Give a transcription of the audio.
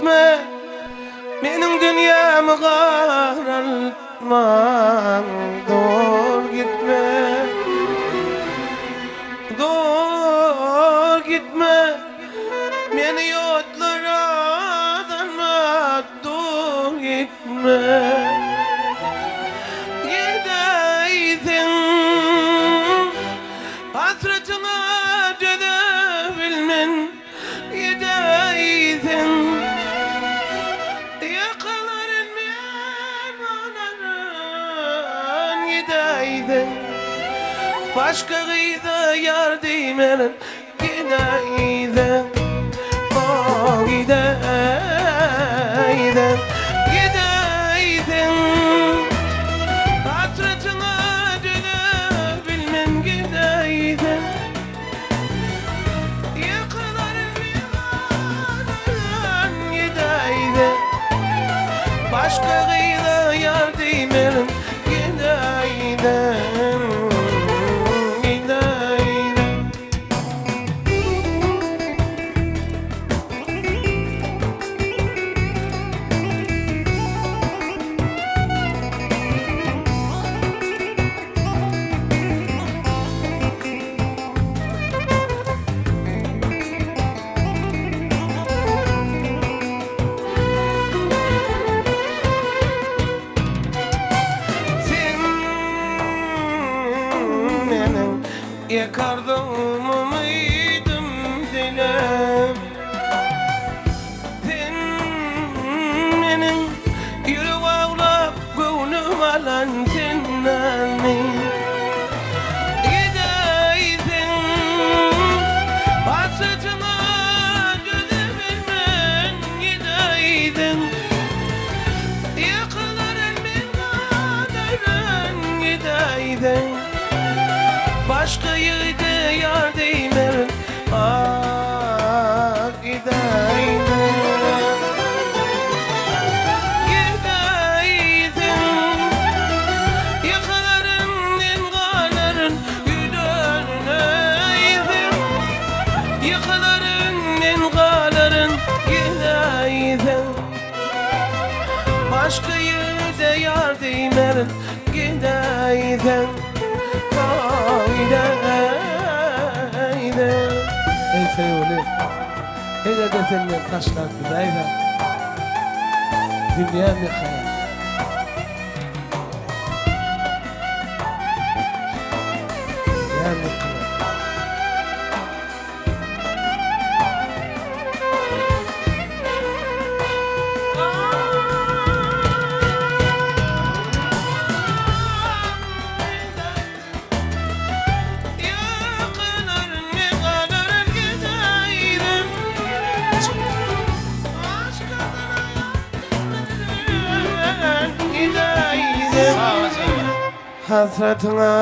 gitme, benim dünyamı kahrolma. Dur gitme, dur gitme, beni yotlara danma. Dur gitme. Gideydin hasretine dönebilmen. Gideydin yakaların men onarın. Gideydin başka gıyda yar değmenin. Gideydin, oh gideydin, gideydin hasretine dönebilmen. Gideydin yakaların men onarın. Gideydin başka gıyda yar değmenin. Gideydin, yakardım umuyordum dilim. Sen benim yürü ağlap gönlüm alan senden mi? Gideydin hasretime dönebilmen. Gideydin yakaların men onarın. Gideydin başka yerde yar değmerin. Ah gideydin, gideydin yakaların men onarın. Gideydin yakaların men onarın. Gideydin başka yerde yar değmerin. Gideydin, ey Feyuli, ey de detenler taşlar gideydi. Dünya bir hayal. Dünya bir hayal. Hasretine